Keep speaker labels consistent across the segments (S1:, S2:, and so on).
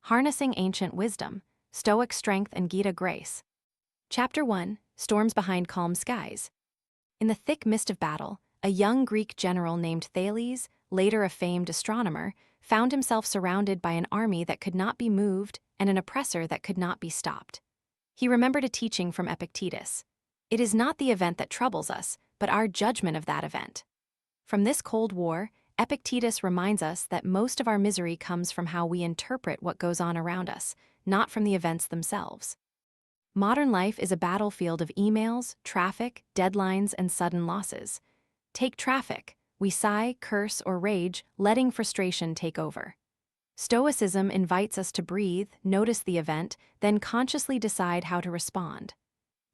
S1: Harnessing Ancient Wisdom, Stoic Strength and Gita Grace. Chapter 1, Storms Behind Calm Skies. In the thick mist of battle, a young Greek general named Thales, later a famed astronomer, found himself surrounded by an army that could not be moved and an oppressor that could not be stopped. He remembered a teaching from Epictetus. It is not the event that troubles us, but our judgment of that event. From this Cold War, Epictetus reminds us that most of our misery comes from how we interpret what goes on around us, not from the events themselves. Modern life is a battlefield of emails, traffic, deadlines, and sudden losses. Take traffic. We sigh, curse, or rage, letting frustration take over. Stoicism invites us to breathe, notice the event, then consciously decide how to respond.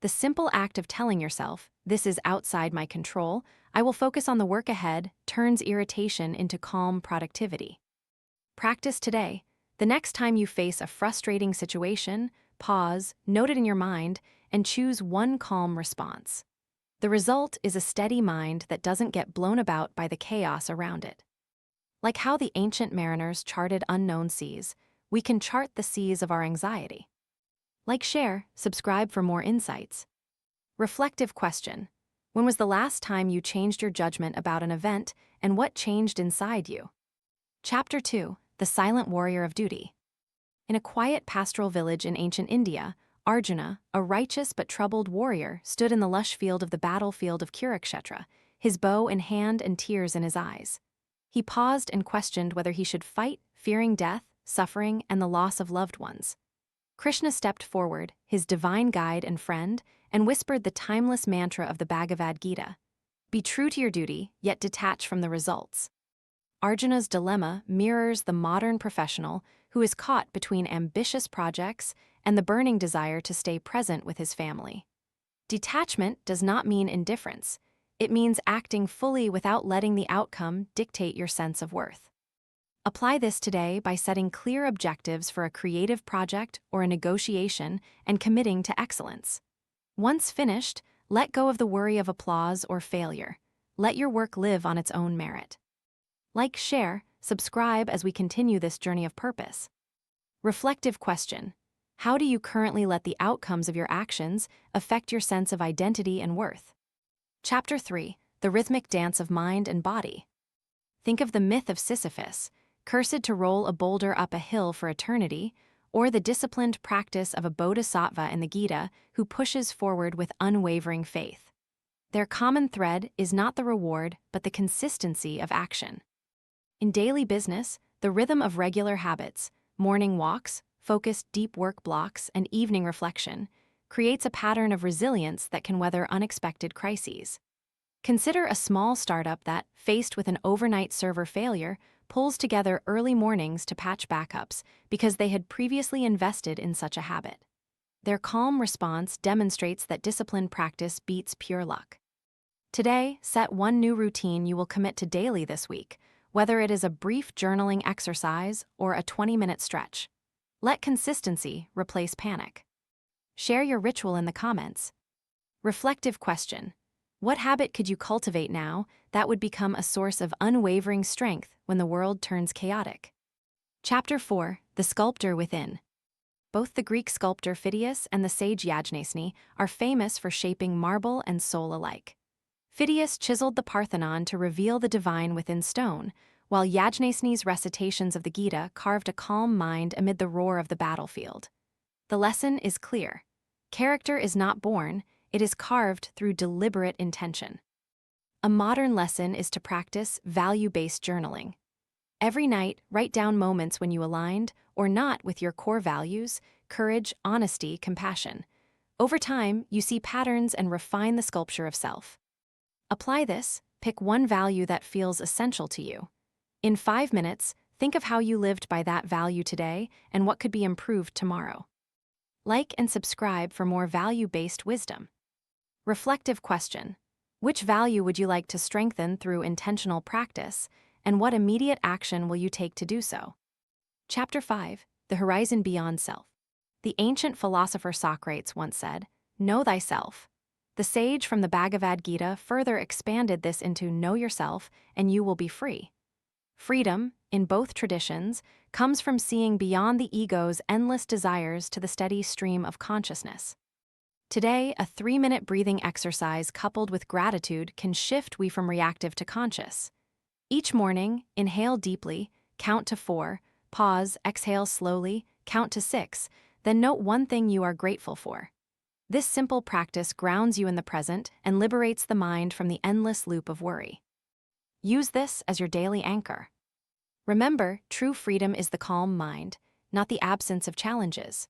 S1: The simple act of telling yourself, "This is outside my control, I will focus on the work ahead," turns irritation into calm productivity. Practice today. The next time you face a frustrating situation, pause, note it in your mind, and choose one calm response. The result is a steady mind that doesn't get blown about by the chaos around it. Like how the ancient mariners charted unknown seas, we can chart the seas of our anxiety. Like, share, subscribe for more insights. Reflective question. When was the last time you changed your judgment about an event, and what changed inside you? Chapter 2, The Silent Warrior of Duty. In a quiet pastoral village in ancient India, Arjuna, a righteous but troubled warrior, stood in the lush field of the battlefield of Kurukshetra, his bow in hand and tears in his eyes. He paused and questioned whether he should fight, fearing death, suffering, and the loss of loved ones. Krishna stepped forward, his divine guide and friend, and whispered the timeless mantra of the Bhagavad Gita: "Be true to your duty, yet detach from the results." Arjuna's dilemma mirrors the modern professional who is caught between ambitious projects and the burning desire to stay present with his family. Detachment does not mean indifference. It means acting fully without letting the outcome dictate your sense of worth. Apply this today by setting clear objectives for a creative project or a negotiation and committing to excellence. Once finished, let go of the worry of applause or failure. Let your work live on its own merit. Like, share, subscribe as we continue this journey of purpose. Reflective question. How do you currently let the outcomes of your actions affect your sense of identity and worth? Chapter 3, The Rhythmic Dance of Mind and Body. Think of the myth of Sisyphus, cursed to roll a boulder up a hill for eternity, or the disciplined practice of a bodhisattva in the Gita who pushes forward with unwavering faith. Their common thread is not the reward, but the consistency of action. In daily business, the rhythm of regular habits, morning walks, focused deep work blocks, and evening reflection, creates a pattern of resilience that can weather unexpected crises. Consider a small startup that, faced with an overnight server failure, pulls together early mornings to patch backups because they had previously invested in such a habit. Their calm response demonstrates that disciplined practice beats pure luck. Today, set one new routine you will commit to daily this week, whether it is a brief journaling exercise or a 20-minute stretch. Let consistency replace panic. Share your ritual in the comments. Reflective question. What habit could you cultivate now that would become a source of unwavering strength when the world turns chaotic? Chapter 4, The Sculptor Within. Both the Greek sculptor Phidias and the sage Yajnaśni are famous for shaping marble and soul alike. Phidias chiseled the Parthenon to reveal the divine within stone, while Yajnaśni's recitations of the Gita carved a calm mind amid the roar of the battlefield. The lesson is clear. Character is not born, it is carved through deliberate intention. A modern lesson is to practice value-based journaling. Every night, write down moments when you aligned or not with your core values: courage, honesty, compassion. Over time, you see patterns and refine the sculpture of self. Apply this, pick one value that feels essential to you. In 5 minutes, think of how you lived by that value today and what could be improved tomorrow. Like and subscribe for more value-based wisdom. Reflective question. Which value would you like to strengthen through intentional practice, and what immediate action will you take to do so? Chapter 5, The Horizon Beyond Self. The ancient philosopher Socrates once said, "Know thyself." The sage from the Bhagavad Gita further expanded this into "know yourself, and you will be free." Freedom, in both traditions, comes from seeing beyond the ego's endless desires to the steady stream of consciousness. Today, a 3-minute breathing exercise coupled with gratitude can shift we from reactive to conscious. Each morning, inhale deeply, count to 4, pause, exhale slowly, count to 6, then note one thing you are grateful for. This simple practice grounds you in the present and liberates the mind from the endless loop of worry. Use this as your daily anchor. Remember, true freedom is the calm mind, not the absence of challenges.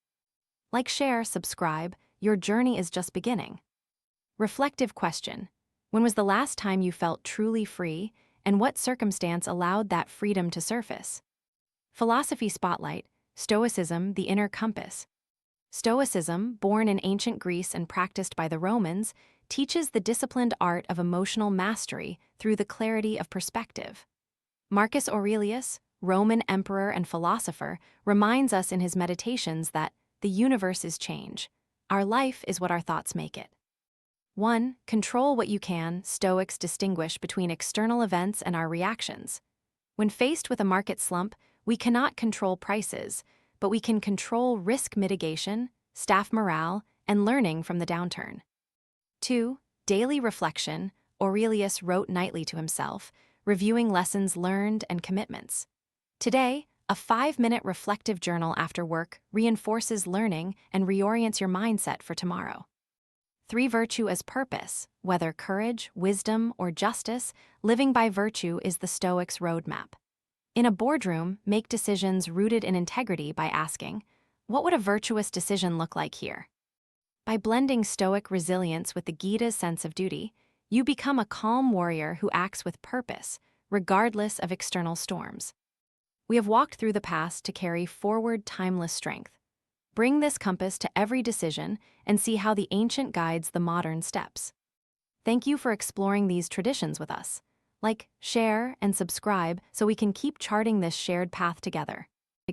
S1: Like, share, subscribe, your journey is just beginning. Reflective question: when was the last time you felt truly free, and what circumstance allowed that freedom to surface? Philosophy Spotlight: Stoicism, the Inner Compass. Stoicism, born in ancient Greece and practiced by the Romans, teaches the disciplined art of emotional mastery through the clarity of perspective. Marcus Aurelius, Roman emperor and philosopher, reminds us in his Meditations that the universe is change. Our life is what our thoughts make it. 1. Control what you can. Stoics distinguish between external events and our reactions. When faced with a market slump, we cannot control prices, but we can control risk mitigation, staff morale, and learning from the downturn. 2. Daily reflection. Aurelius wrote nightly to himself, reviewing lessons learned and commitments. Today, a 5-minute reflective journal after work reinforces learning and reorients your mindset for tomorrow. 3. Virtue as purpose. Whether courage, wisdom, or justice, living by virtue is the Stoics' roadmap. In a boardroom, make decisions rooted in integrity by asking, what would a virtuous decision look like here? By blending Stoic resilience with the Gita's sense of duty, you become a calm warrior who acts with purpose, regardless of external storms. We have walked through the past to carry forward timeless strength. Bring this compass to every decision and see how the ancient guides the modern steps. Thank you for exploring these traditions with us. Like, share, and subscribe so we can keep charting this shared path together.